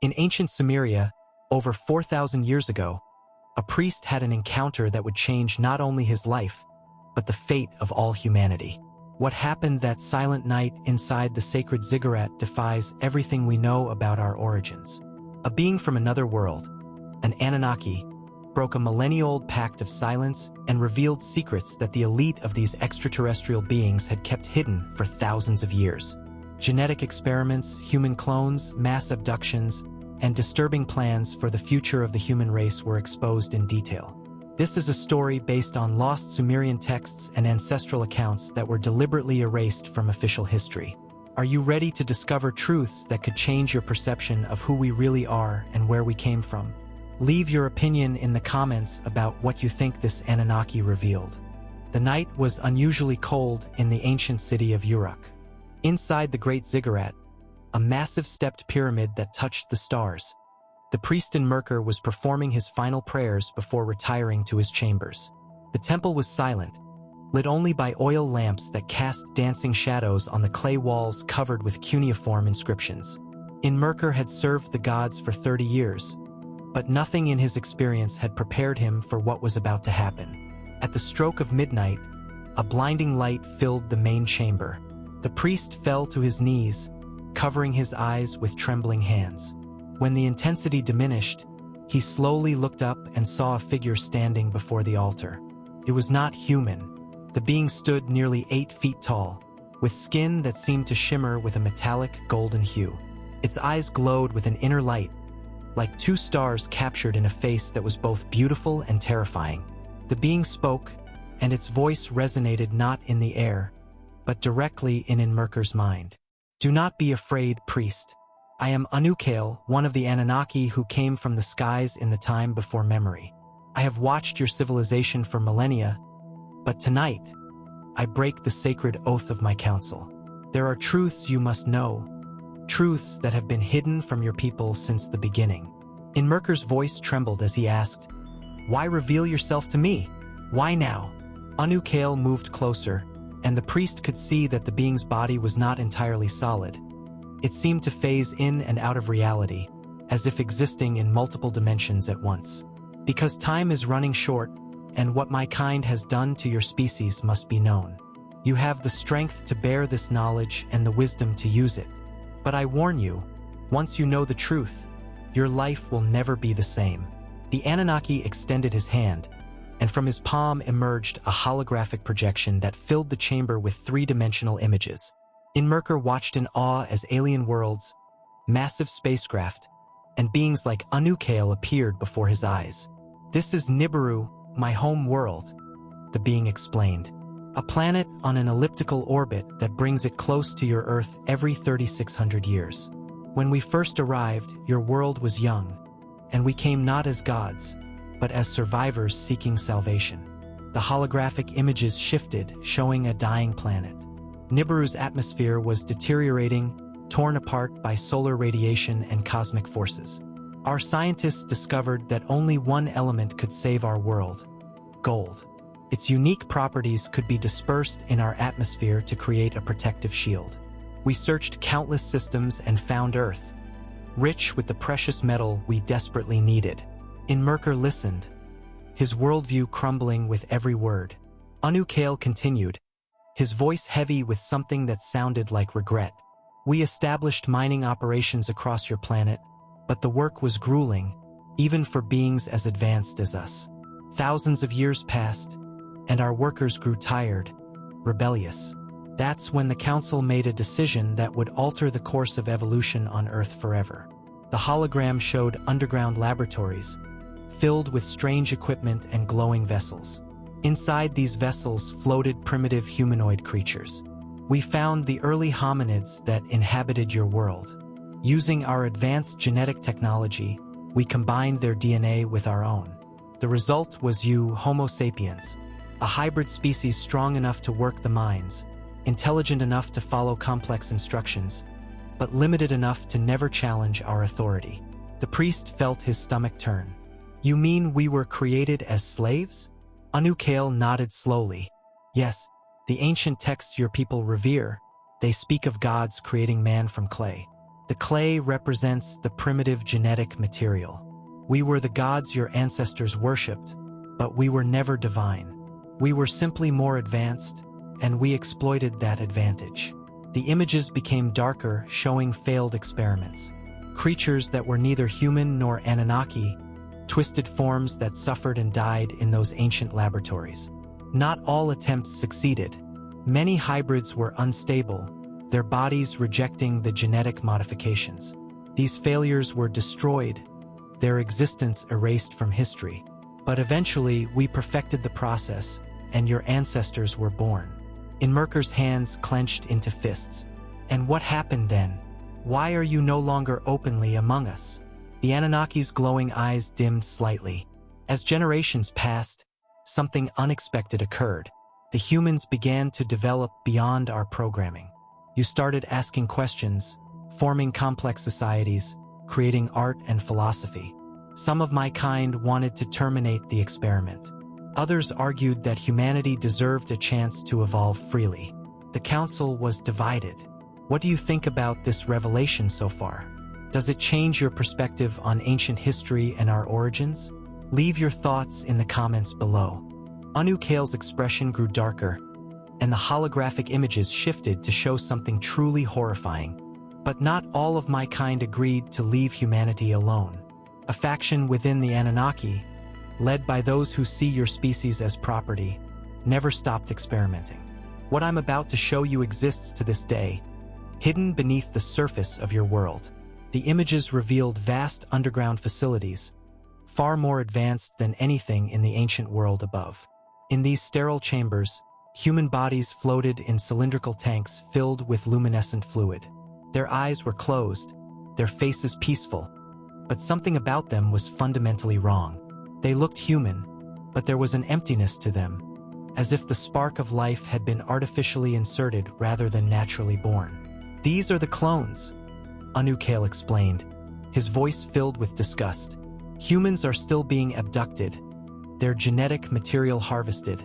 In ancient Sumeria, over 4,000 years ago, a priest had an encounter that would change not only his life, but the fate of all humanity. What happened that silent night inside the sacred ziggurat defies everything we know about our origins. A being from another world, an Anunnaki, broke a millennia-old pact of silence and revealed secrets that the elite of these extraterrestrial beings had kept hidden for thousands of years. Genetic experiments, human clones, mass abductions, and disturbing plans for the future of the human race were exposed in detail. This is a story based on lost Sumerian texts and ancestral accounts that were deliberately erased from official history. Are you ready to discover truths that could change your perception of who we really are and where we came from? Leave your opinion in the comments about what you think this Anunnaki revealed. The night was unusually cold in the ancient city of Uruk. Inside the Great Ziggurat, a massive stepped pyramid that touched the stars, the priest in Merkur was performing his final prayers before retiring to his chambers. The temple was silent, lit only by oil lamps that cast dancing shadows on the clay walls covered with cuneiform inscriptions. Merkur had served the gods for 30 years, but nothing in his experience had prepared him for what was about to happen. At the stroke of midnight, a blinding light filled the main chamber. The priest fell to his knees, covering his eyes with trembling hands. When the intensity diminished, he slowly looked up and saw a figure standing before the altar. It was not human. The being stood nearly 8 feet tall, with skin that seemed to shimmer with a metallic golden hue. Its eyes glowed with an inner light, like 2 stars captured in a face that was both beautiful and terrifying. The being spoke, and its voice resonated not in the air, but directly in Merkur's mind. "Do not be afraid, priest. I am Anunnaki, one of the Anunnaki who came from the skies in the time before memory. I have watched your civilization for millennia, but tonight, I break the sacred oath of my council. There are truths you must know, truths that have been hidden from your people since the beginning." Merkur's voice trembled as he asked, "Why reveal yourself to me? Why now?" Anunnaki moved closer, and the priest could see that the being's body was not entirely solid. It seemed to phase in and out of reality, as if existing in multiple dimensions at once. "Because time is running short, and what my kind has done to your species must be known. You have the strength to bear this knowledge and the wisdom to use it. But I warn you, once you know the truth, your life will never be the same." The Anunnaki extended his hand, and from his palm emerged a holographic projection that filled the chamber with 3-dimensional images. Merkur watched in awe as alien worlds, massive spacecraft, and beings like Anunnaki appeared before his eyes. "This is Nibiru, my home world," the being explained. "A planet on an elliptical orbit that brings it close to your Earth every 3,600 years. When we first arrived, your world was young, and we came not as gods, but as survivors seeking salvation." The holographic images shifted, showing a dying planet. Nibiru's atmosphere was deteriorating, torn apart by solar radiation and cosmic forces. "Our scientists discovered that only one element could save our world: gold. Its unique properties could be dispersed in our atmosphere to create a protective shield. We searched countless systems and found Earth, rich with the precious metal we desperately needed." Merkur listened, his worldview crumbling with every word. Anunnaki continued, his voice heavy with something that sounded like regret. "We established mining operations across your planet, but the work was grueling, even for beings as advanced as us. Thousands of years passed, and our workers grew tired, rebellious. That's when the Council made a decision that would alter the course of evolution on Earth forever." The hologram showed underground laboratories, filled with strange equipment and glowing vessels. Inside these vessels floated primitive humanoid creatures. "We found the early hominids that inhabited your world. Using our advanced genetic technology, we combined their DNA with our own. The result was you, Homo sapiens, a hybrid species strong enough to work the mines, intelligent enough to follow complex instructions, but limited enough to never challenge our authority." The priest felt his stomach turn. "You mean we were created as slaves?" Anunnaki nodded slowly. "Yes, the ancient texts your people revere, they speak of gods creating man from clay. The clay represents the primitive genetic material. We were the gods your ancestors worshipped, but we were never divine. We were simply more advanced, and we exploited that advantage. The images became darker, showing failed experiments. Creatures that were neither human nor Anunnaki, twisted forms that suffered and died in those ancient laboratories. Not all attempts succeeded. Many hybrids were unstable, their bodies rejecting the genetic modifications. These failures were destroyed, their existence erased from history. But eventually, we perfected the process, and your ancestors were born. In Merkur's hands clenched into fists. And what happened then? Why are you no longer openly among us? The Anunnaki's glowing eyes dimmed slightly. As generations passed, something unexpected occurred. The humans began to develop beyond our programming. You started asking questions, forming complex societies, creating art and philosophy. Some of my kind wanted to terminate the experiment. Others argued that humanity deserved a chance to evolve freely. The council was divided. What do you think about this revelation so far? Does it change your perspective on ancient history and our origins? Leave your thoughts in the comments below. Anunnakil's expression grew darker, and the holographic images shifted to show something truly horrifying. But not all of my kind agreed to leave humanity alone. A faction within the Anunnaki, led by those who see your species as property, never stopped experimenting. What I'm about to show you exists to this day, hidden beneath the surface of your world. The images revealed vast underground facilities, far more advanced than anything in the ancient world above. In these sterile chambers, human bodies floated in cylindrical tanks filled with luminescent fluid. Their eyes were closed, their faces peaceful, but something about them was fundamentally wrong. They looked human, but there was an emptiness to them, as if the spark of life had been artificially inserted rather than naturally born. These are the clones, Anunnaki explained, his voice filled with disgust. Humans are still being abducted, their genetic material harvested,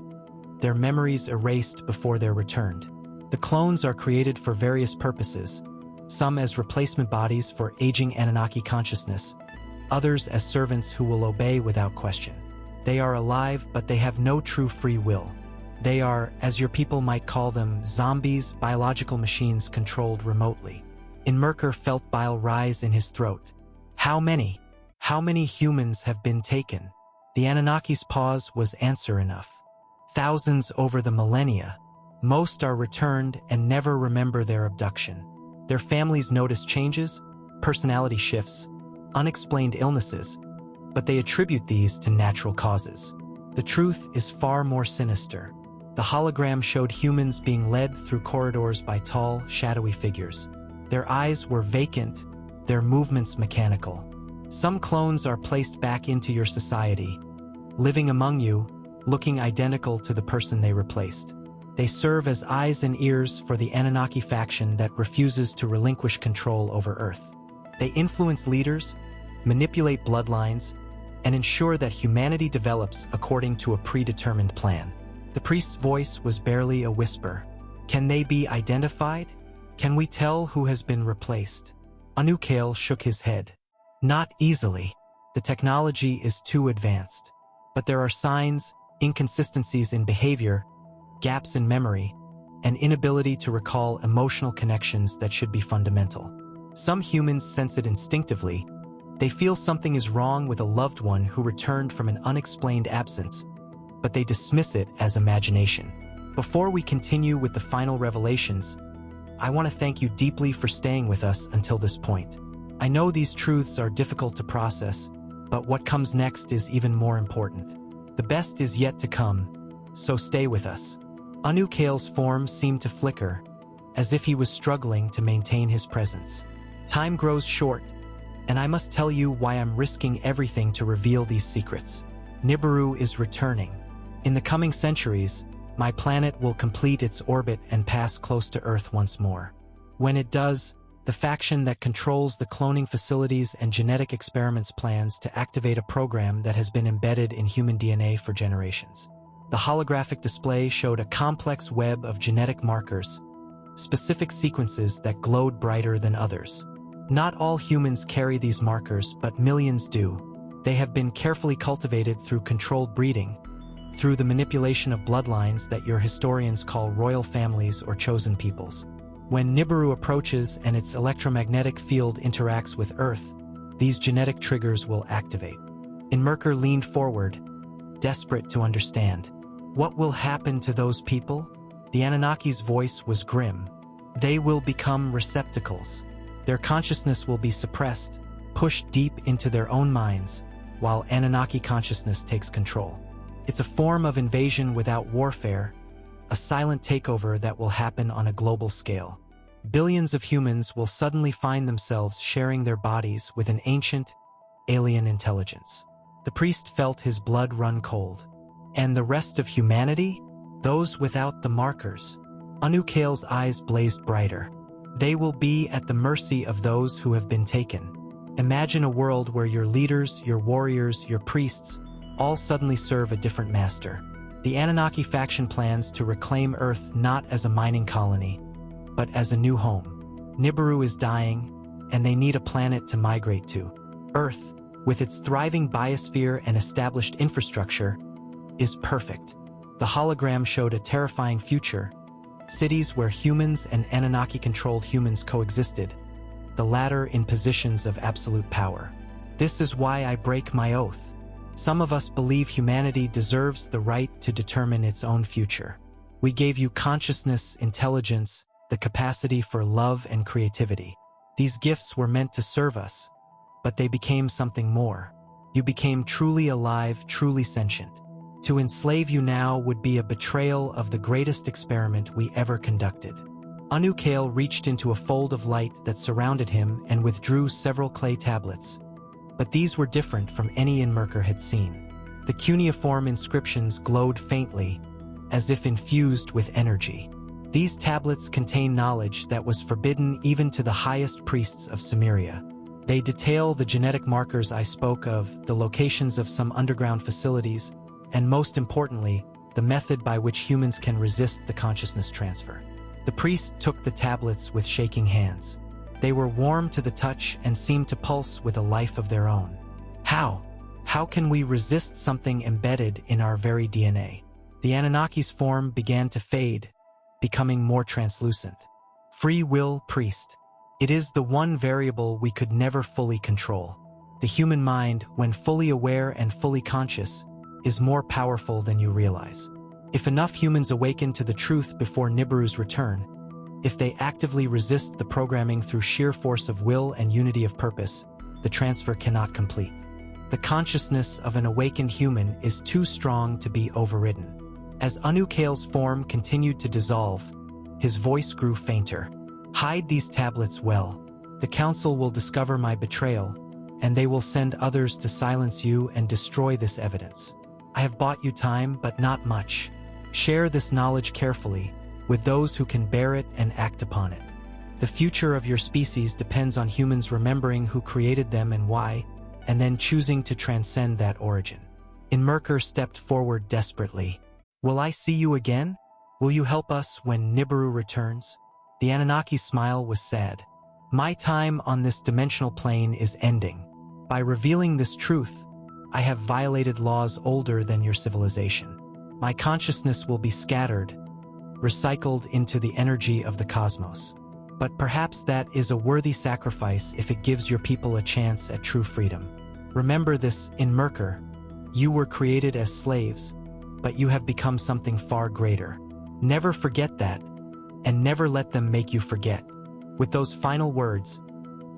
their memories erased before they're returned. The clones are created for various purposes, some as replacement bodies for aging Anunnaki consciousness, others as servants who will obey without question. They are alive, but they have no true free will. They are, as your people might call them, zombies, biological machines controlled remotely. In Merkur felt bile rise in his throat. How many? How many humans have been taken? The Anunnaki's pause was answer enough. Thousands over the millennia. Most are returned and never remember their abduction. Their families notice changes, personality shifts, unexplained illnesses, but they attribute these to natural causes. The truth is far more sinister. The hologram showed humans being led through corridors by tall, shadowy figures. Their eyes were vacant, their movements mechanical. Some clones are placed back into your society, living among you, looking identical to the person they replaced. They serve as eyes and ears for the Anunnaki faction that refuses to relinquish control over Earth. They influence leaders, manipulate bloodlines, and ensure that humanity develops according to a predetermined plan. The priest's voice was barely a whisper. Can they be identified? Can we tell who has been replaced? Anunnaki shook his head. Not easily. The technology is too advanced. But there are signs, inconsistencies in behavior, gaps in memory, and inability to recall emotional connections that should be fundamental. Some humans sense it instinctively. They feel something is wrong with a loved one who returned from an unexplained absence, but they dismiss it as imagination. Before we continue with the final revelations, I want to thank you deeply for staying with us until this point. I know these truths are difficult to process, but what comes next is even more important. The best is yet to come, so stay with us. Anunnakil's form seemed to flicker, as if he was struggling to maintain his presence. Time grows short, and I must tell you why I'm risking everything to reveal these secrets. Nibiru is returning. In the coming centuries, my planet will complete its orbit and pass close to Earth once more. When it does, the faction that controls the cloning facilities and genetic experiments plans to activate a program that has been embedded in human DNA for generations. The holographic display showed a complex web of genetic markers, specific sequences that glowed brighter than others. Not all humans carry these markers, but millions do. They have been carefully cultivated through controlled breeding, through the manipulation of bloodlines that your historians call royal families or chosen peoples. When Nibiru approaches and its electromagnetic field interacts with Earth, these genetic triggers will activate. Inmerker leaned forward, desperate to understand. What will happen to those people? The Anunnaki's voice was grim. They will become receptacles. Their consciousness will be suppressed, pushed deep into their own minds, while Anunnaki consciousness takes control. It's a form of invasion without warfare, a silent takeover that will happen on a global scale. Billions of humans will suddenly find themselves sharing their bodies with an ancient, alien intelligence. The priest felt his blood run cold. And the rest of humanity? Those without the markers. Anunnakil's eyes blazed brighter. They will be at the mercy of those who have been taken. Imagine a world where your leaders, your warriors, your priests, all suddenly serve a different master. The Anunnaki faction plans to reclaim Earth not as a mining colony, but as a new home. Nibiru is dying, and they need a planet to migrate to. Earth, with its thriving biosphere and established infrastructure, is perfect. The hologram showed a terrifying future, cities where humans and Anunnaki-controlled humans coexisted, the latter in positions of absolute power. This is why I break my oath. Some of us believe humanity deserves the right to determine its own future. We gave you consciousness, intelligence, the capacity for love and creativity. These gifts were meant to serve us, but they became something more. You became truly alive, truly sentient. To enslave you now would be a betrayal of the greatest experiment we ever conducted. Anunnaki reached into a fold of light that surrounded him and withdrew several clay tablets. But these were different from any Inmerker had seen. The cuneiform inscriptions glowed faintly, as if infused with energy. These tablets contain knowledge that was forbidden even to the highest priests of Sumeria. They detail the genetic markers I spoke of, the locations of some underground facilities, and most importantly, the method by which humans can resist the consciousness transfer. The priest took the tablets with shaking hands. They were warm to the touch and seemed to pulse with a life of their own. How? How can we resist something embedded in our very DNA? The Anunnaki's form began to fade, becoming more translucent. Free will, priest. It is the one variable we could never fully control. The human mind, when fully aware and fully conscious, is more powerful than you realize. If enough humans awaken to the truth before Nibiru's return, if they actively resist the programming through sheer force of will and unity of purpose, the transfer cannot complete. The consciousness of an awakened human is too strong to be overridden. As Anunnakil's form continued to dissolve, his voice grew fainter. Hide these tablets well. The council will discover my betrayal, and they will send others to silence you and destroy this evidence. I have bought you time, but not much. Share this knowledge carefully, with those who can bear it and act upon it. The future of your species depends on humans remembering who created them and why, and then choosing to transcend that origin. Inmerker stepped forward desperately. Will I see you again? Will you help us when Nibiru returns? The Anunnaki's smile was sad. My time on this dimensional plane is ending. By revealing this truth, I have violated laws older than your civilization. My consciousness will be scattered, recycled into the energy of the cosmos. But perhaps that is a worthy sacrifice if it gives your people a chance at true freedom. Remember this, Inmerker. You were created as slaves, but you have become something far greater. Never forget that, and never let them make you forget. With those final words,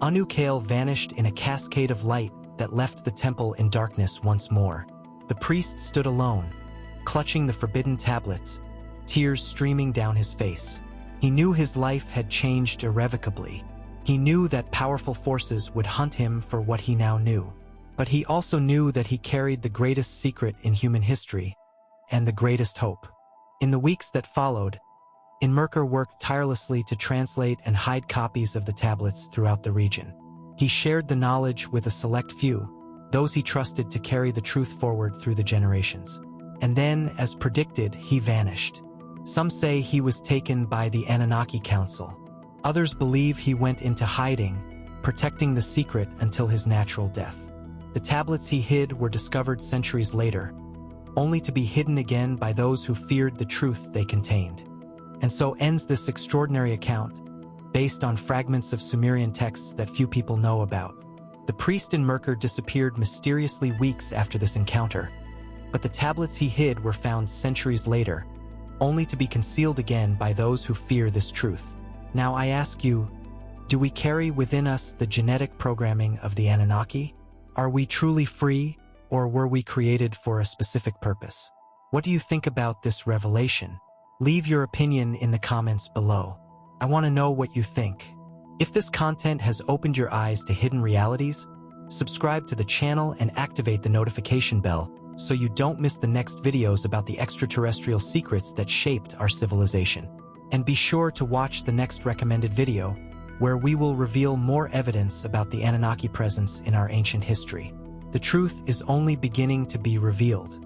Anunnaki vanished in a cascade of light that left the temple in darkness once more. The priest stood alone, clutching the forbidden tablets, tears streaming down his face. He knew his life had changed irrevocably. He knew that powerful forces would hunt him for what he now knew. But he also knew that he carried the greatest secret in human history, and the greatest hope. In the weeks that followed, Inmerker worked tirelessly to translate and hide copies of the tablets throughout the region. He shared the knowledge with a select few, those he trusted to carry the truth forward through the generations. And then, as predicted, he vanished. Some say he was taken by the Anunnaki Council. Others believe he went into hiding, protecting the secret until his natural death. The tablets he hid were discovered centuries later, only to be hidden again by those who feared the truth they contained. And so ends this extraordinary account, based on fragments of Sumerian texts that few people know about. The priest in Merkur disappeared mysteriously weeks after this encounter, but the tablets he hid were found centuries later, only to be concealed again by those who fear this truth. Now I ask you, do we carry within us the genetic programming of the Anunnaki? Are we truly free, or were we created for a specific purpose? What do you think about this revelation? Leave your opinion in the comments below. I want to know what you think. If this content has opened your eyes to hidden realities, subscribe to the channel and activate the notification bell so you don't miss the next videos about the extraterrestrial secrets that shaped our civilization. And be sure to watch the next recommended video, where we will reveal more evidence about the Anunnaki presence in our ancient history. The truth is only beginning to be revealed.